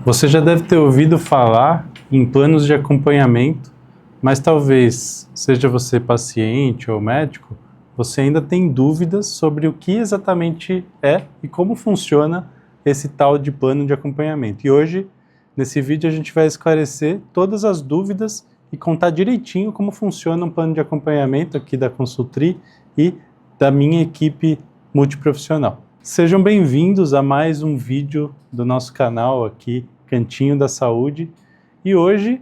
Você já deve ter ouvido falar em planos de acompanhamento, mas talvez, seja você paciente ou médico, você ainda tem dúvidas sobre o que exatamente é e como funciona esse tal de plano de acompanhamento. E hoje, nesse vídeo, a gente vai esclarecer todas as dúvidas e contar direitinho como funciona um plano de acompanhamento aqui da Consultri e da minha equipe multiprofissional. Sejam bem-vindos a mais um vídeo do nosso canal aqui, Cantinho da Saúde. E hoje,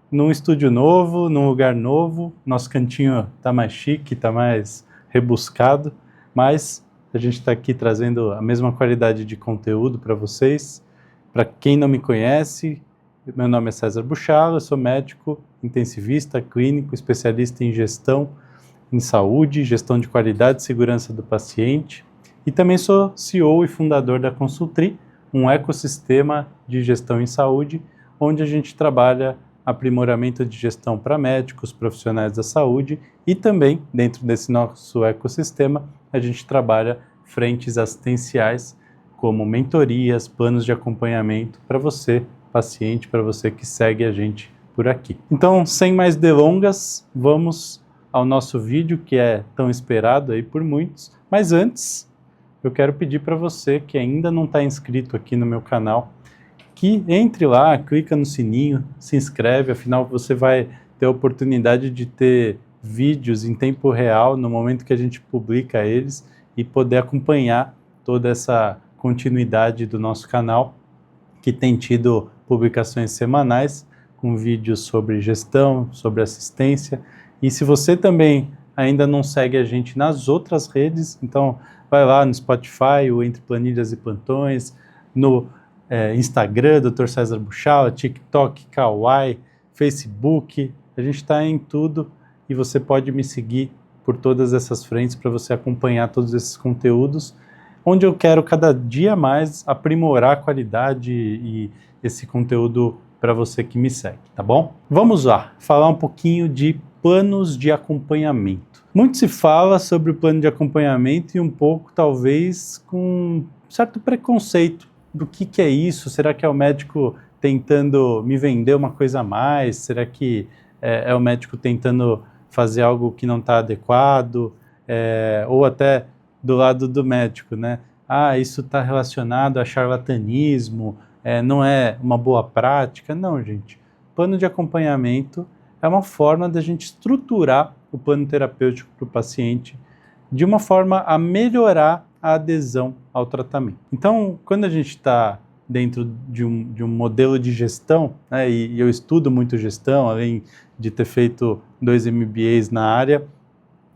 num estúdio novo, num lugar novo, nosso cantinho está mais chique, está mais rebuscado, mas a gente está aqui trazendo a mesma qualidade de conteúdo para vocês. Para quem não me conhece, meu nome é César Buchala, eu sou médico, intensivista, clínico, especialista em gestão em saúde, gestão de qualidade e segurança do paciente, e também sou CEO e fundador da Consultri, um ecossistema de gestão em saúde, onde a gente trabalha aprimoramento de gestão para médicos, profissionais da saúde, e também, dentro desse nosso ecossistema, a gente trabalha frentes assistenciais, como mentorias, planos de acompanhamento para você, paciente, para você que segue a gente por aqui. Então, sem mais delongas, vamos ao nosso vídeo, que é tão esperado aí por muitos, mas antes, eu quero pedir para você que ainda não está inscrito aqui no meu canal, que entre lá, clica no sininho, se inscreve, afinal você vai ter a oportunidade de ter vídeos em tempo real no momento que a gente publica eles e poder acompanhar toda essa continuidade do nosso canal, que tem tido publicações semanais com vídeos sobre gestão, sobre assistência. E se você também ainda não segue a gente nas outras redes, então vai lá no Spotify, ou Entre Planilhas e Plantões, no Instagram, Dr. César Buchala, TikTok, Kawaii, Facebook, a gente está em tudo e você pode me seguir por todas essas frentes para você acompanhar todos esses conteúdos, onde eu quero cada dia mais aprimorar a qualidade e esse conteúdo para você que me segue, tá bom? Vamos lá, falar um pouquinho de planos de acompanhamento. Muito se fala sobre o plano de acompanhamento e um pouco, talvez, com um certo preconceito do que é isso. Será que é o médico tentando me vender uma coisa a mais? Será que é o médico tentando fazer algo que não está adequado? Ou até do lado do médico, né? Ah, isso está relacionado a charlatanismo, não é uma boa prática. Não, gente. Plano de acompanhamento é uma forma da gente estruturar o plano terapêutico para o paciente de uma forma a melhorar a adesão ao tratamento. Então, quando a gente está dentro de um modelo de gestão, né, e eu estudo muito gestão, além de ter feito 2 MBAs na área,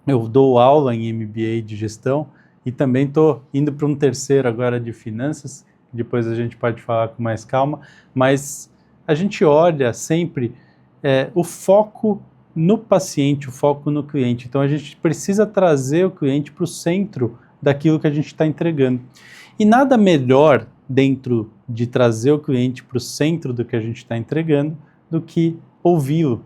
eu dou aula em MBA de gestão e também estou indo para um terceiro agora de finanças, depois a gente pode falar com mais calma, mas a gente olha sempre o foco no paciente, o foco no cliente. Então a gente precisa trazer o cliente para o centro daquilo que a gente está entregando. E nada melhor dentro de trazer o cliente para o centro do que a gente está entregando do que ouvi-lo.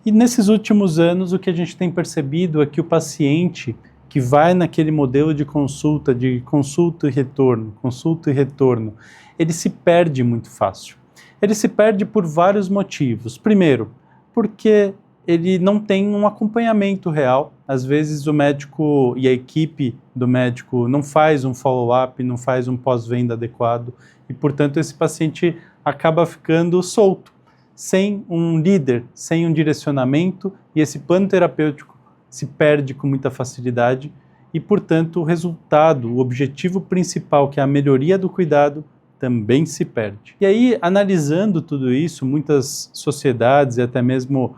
E nesses últimos anos o que a gente tem percebido é que o paciente que vai naquele modelo de consulta e retorno, ele se perde muito fácil. Ele se perde por vários motivos. Primeiro, porque ele não tem um acompanhamento real. Às vezes o médico e a equipe do médico não faz um follow-up, não faz um pós-venda adequado e, portanto, esse paciente acaba ficando solto, sem um líder, sem um direcionamento, e esse plano terapêutico se perde com muita facilidade e, portanto, o resultado, o objetivo principal, que é a melhoria do cuidado, também se perde. E aí, analisando tudo isso, muitas sociedades e até mesmo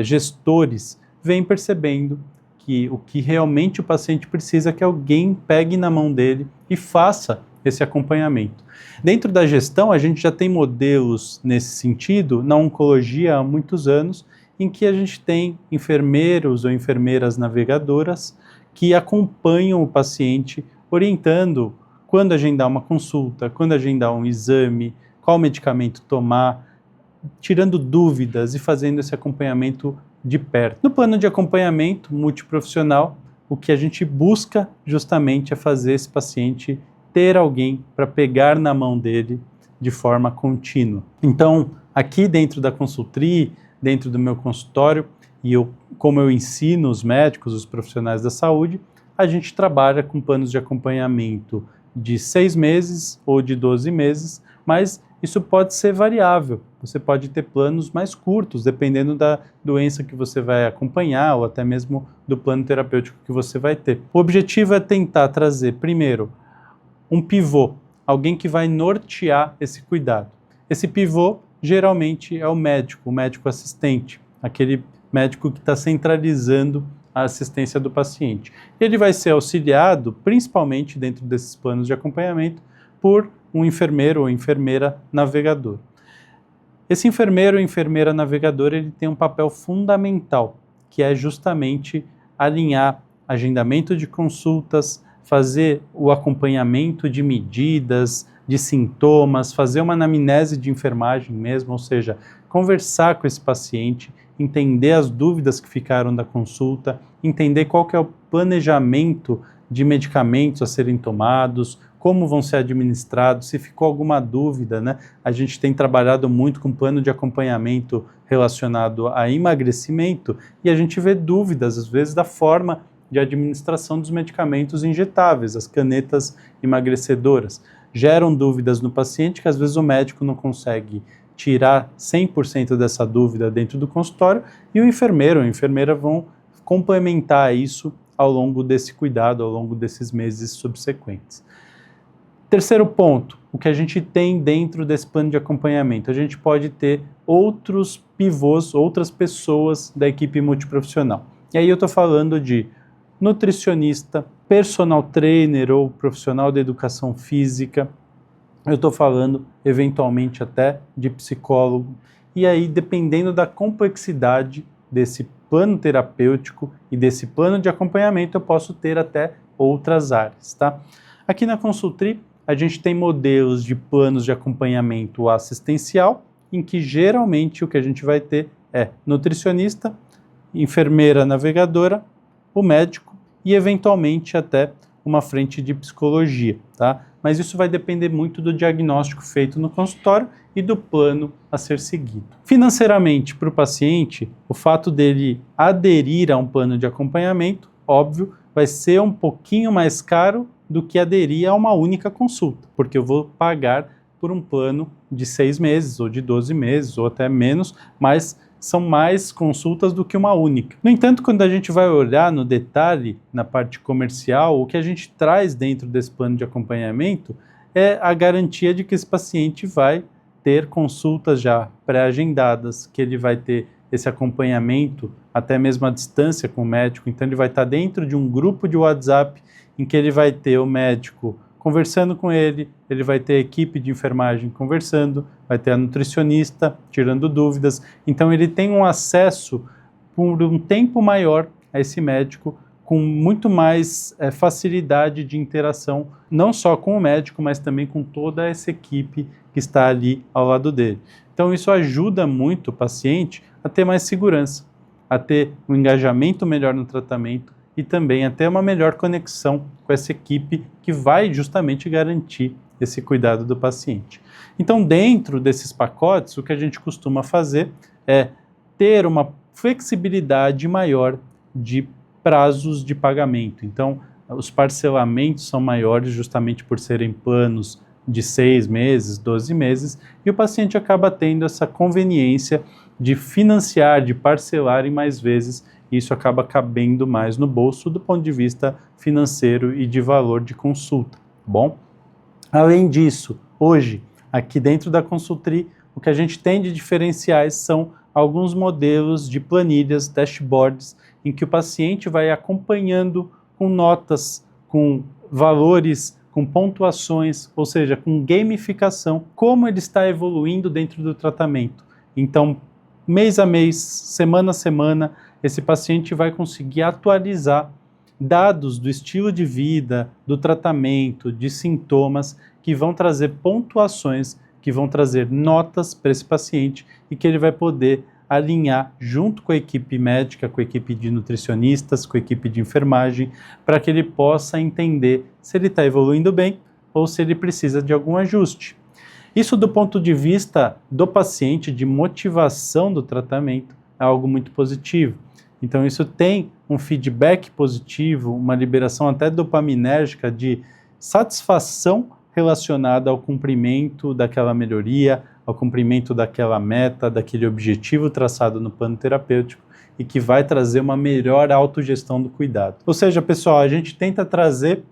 gestores vêm percebendo que o que realmente o paciente precisa é que alguém pegue na mão dele e faça esse acompanhamento. Dentro da gestão, a gente já tem modelos nesse sentido, na oncologia há muitos anos, em que a gente tem enfermeiros ou enfermeiras navegadoras que acompanham o paciente, orientando quando agendar uma consulta, quando agendar um exame, qual medicamento tomar, tirando dúvidas e fazendo esse acompanhamento de perto. No plano de acompanhamento multiprofissional, o que a gente busca justamente é fazer esse paciente ter alguém para pegar na mão dele de forma contínua. Então, aqui dentro da Consultri, dentro do meu consultório, como eu ensino os médicos, os profissionais da saúde, a gente trabalha com planos de acompanhamento de 6 meses ou de 12 meses, mas isso pode ser variável. Você pode ter planos mais curtos, dependendo da doença que você vai acompanhar ou até mesmo do plano terapêutico que você vai ter. O objetivo é tentar trazer, primeiro, um pivô, alguém que vai nortear esse cuidado. Esse pivô geralmente é o médico assistente, aquele médico que está centralizando a assistência do paciente. Ele vai ser auxiliado, principalmente dentro desses planos de acompanhamento, por um enfermeiro ou enfermeira navegador. Esse enfermeiro ou enfermeira navegador, ele tem um papel fundamental, que é justamente alinhar agendamento de consultas, fazer o acompanhamento de medidas, de sintomas, fazer uma anamnese de enfermagem mesmo, ou seja, conversar com esse paciente, entender as dúvidas que ficaram da consulta, entender qual que é o planejamento de medicamentos a serem tomados, como vão ser administrados, se ficou alguma dúvida, né? A gente tem trabalhado muito com plano de acompanhamento relacionado a emagrecimento e a gente vê dúvidas, às vezes, da forma de administração dos medicamentos injetáveis, as canetas emagrecedoras. Geram dúvidas no paciente que às vezes o médico não consegue tirar 100% dessa dúvida dentro do consultório e o enfermeiro ou a enfermeira vão complementar isso ao longo desse cuidado, ao longo desses meses subsequentes. Terceiro ponto, o que a gente tem dentro desse plano de acompanhamento? A gente pode ter outros pivôs, outras pessoas da equipe multiprofissional. E aí eu estou falando de nutricionista, personal trainer ou profissional da educação física, eu estou falando eventualmente até de psicólogo, e aí dependendo da complexidade desse plano terapêutico e desse plano de acompanhamento eu posso ter até outras áreas, tá? Aqui na Consultri a gente tem modelos de planos de acompanhamento assistencial, em que geralmente o que a gente vai ter é nutricionista, enfermeira navegadora, o médico e eventualmente até uma frente de psicologia, tá? Mas isso vai depender muito do diagnóstico feito no consultório e do plano a ser seguido. Financeiramente, para o paciente, o fato dele aderir a um plano de acompanhamento, óbvio, vai ser um pouquinho mais caro do que aderir a uma única consulta, porque eu vou pagar por um plano de 6 meses, ou de 12 meses, ou até menos, mas são mais consultas do que uma única. No entanto, quando a gente vai olhar no detalhe, na parte comercial, o que a gente traz dentro desse plano de acompanhamento é a garantia de que esse paciente vai ter consultas já pré-agendadas, que ele vai ter esse acompanhamento até mesmo à distância com o médico, então ele vai estar dentro de um grupo de WhatsApp em que ele vai ter o médico conversando com ele, ele vai ter a equipe de enfermagem conversando, vai ter a nutricionista tirando dúvidas, então ele tem um acesso por um tempo maior a esse médico com muito mais facilidade de interação, não só com o médico, mas também com toda essa equipe que está ali ao lado dele. Então isso ajuda muito o paciente a ter mais segurança, a ter um engajamento melhor no tratamento e também a ter uma melhor conexão com essa equipe que vai justamente garantir esse cuidado do paciente. Então, dentro desses pacotes, o que a gente costuma fazer é ter uma flexibilidade maior de prazos de pagamento. Então, os parcelamentos são maiores justamente por serem planos de 6 meses, 12 meses, e o paciente acaba tendo essa conveniência de financiar, de parcelar em mais vezes, e isso acaba cabendo mais no bolso do ponto de vista financeiro e de valor de consulta, bom? Além disso, hoje, aqui dentro da Consultri, o que a gente tem de diferenciais são alguns modelos de planilhas, dashboards, em que o paciente vai acompanhando com notas, com valores, com pontuações, ou seja, com gamificação, como ele está evoluindo dentro do tratamento. Então, mês a mês, semana a semana, esse paciente vai conseguir atualizar dados do estilo de vida, do tratamento, de sintomas, que vão trazer pontuações, que vão trazer notas para esse paciente e que ele vai poder alinhar junto com a equipe médica, com a equipe de nutricionistas, com a equipe de enfermagem, para que ele possa entender se ele está evoluindo bem ou se ele precisa de algum ajuste. Isso do ponto de vista do paciente, de motivação do tratamento, é algo muito positivo. Então isso tem um feedback positivo, uma liberação até dopaminérgica de satisfação relacionada ao cumprimento daquela melhoria, ao cumprimento daquela meta, daquele objetivo traçado no plano terapêutico e que vai trazer uma melhor autogestão do cuidado. Ou seja, pessoal, a gente tenta trazer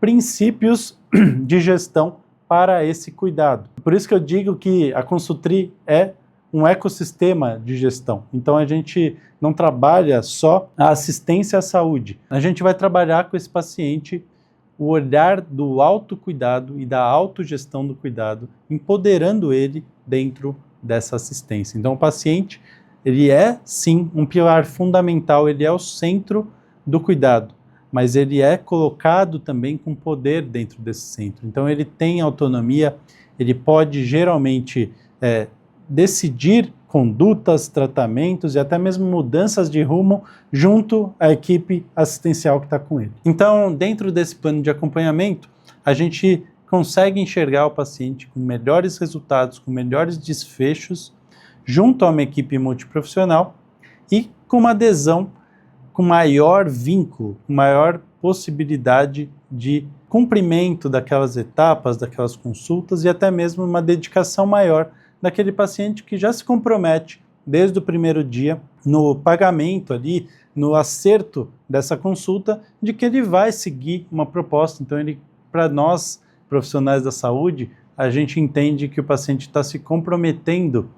princípios de gestão para esse cuidado. Por isso que eu digo que a Consultri é um ecossistema de gestão. Então a gente não trabalha só a assistência à saúde. A gente vai trabalhar com esse paciente o olhar do autocuidado e da autogestão do cuidado, empoderando ele dentro dessa assistência. Então o paciente, ele é sim um pilar fundamental, ele é o centro do cuidado, mas ele é colocado também com poder dentro desse centro. Então ele tem autonomia, ele pode geralmente decidir condutas, tratamentos e até mesmo mudanças de rumo junto à equipe assistencial que está com ele. Então, dentro desse plano de acompanhamento, a gente consegue enxergar o paciente com melhores resultados, com melhores desfechos, junto a uma equipe multiprofissional e com uma adesão, com maior vínculo, com maior possibilidade de cumprimento daquelas etapas, daquelas consultas e até mesmo uma dedicação maior daquele paciente que já se compromete desde o primeiro dia no pagamento ali, no acerto dessa consulta, de que ele vai seguir uma proposta. Então, para nós, profissionais da saúde, a gente entende que o paciente está se comprometendo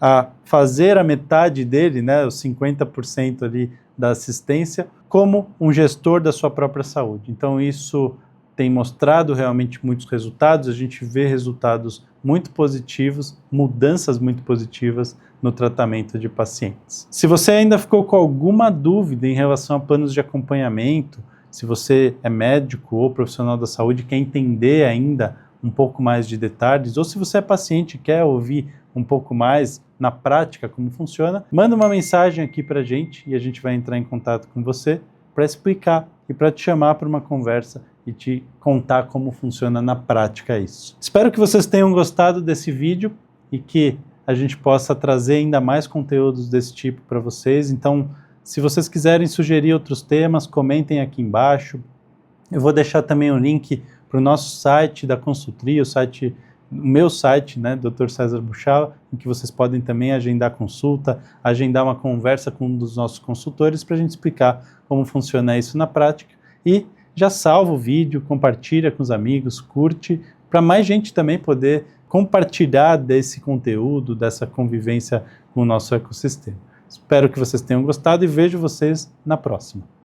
a fazer a metade dele, né, os 50% ali da assistência, como um gestor da sua própria saúde. Então, isso tem mostrado realmente muitos resultados, a gente vê resultados muito positivos, mudanças muito positivas no tratamento de pacientes. Se você ainda ficou com alguma dúvida em relação a planos de acompanhamento, se você é médico ou profissional da saúde e quer entender ainda um pouco mais de detalhes, ou se você é paciente e quer ouvir um pouco mais na prática como funciona, manda uma mensagem aqui para a gente e a gente vai entrar em contato com você para explicar e para te chamar para uma conversa e te contar como funciona na prática isso. Espero que vocês tenham gostado desse vídeo e que a gente possa trazer ainda mais conteúdos desse tipo para vocês. Então, se vocês quiserem sugerir outros temas, comentem aqui embaixo. Eu vou deixar também o link para o nosso site da Consultri, o meu site, né, Dr. César Buchala, em que vocês podem também agendar consulta, agendar uma conversa com um dos nossos consultores para a gente explicar como funciona isso na prática. E já salva o vídeo, compartilha com os amigos, curte, para mais gente também poder compartilhar desse conteúdo, dessa convivência com o nosso ecossistema. Espero que vocês tenham gostado e vejo vocês na próxima.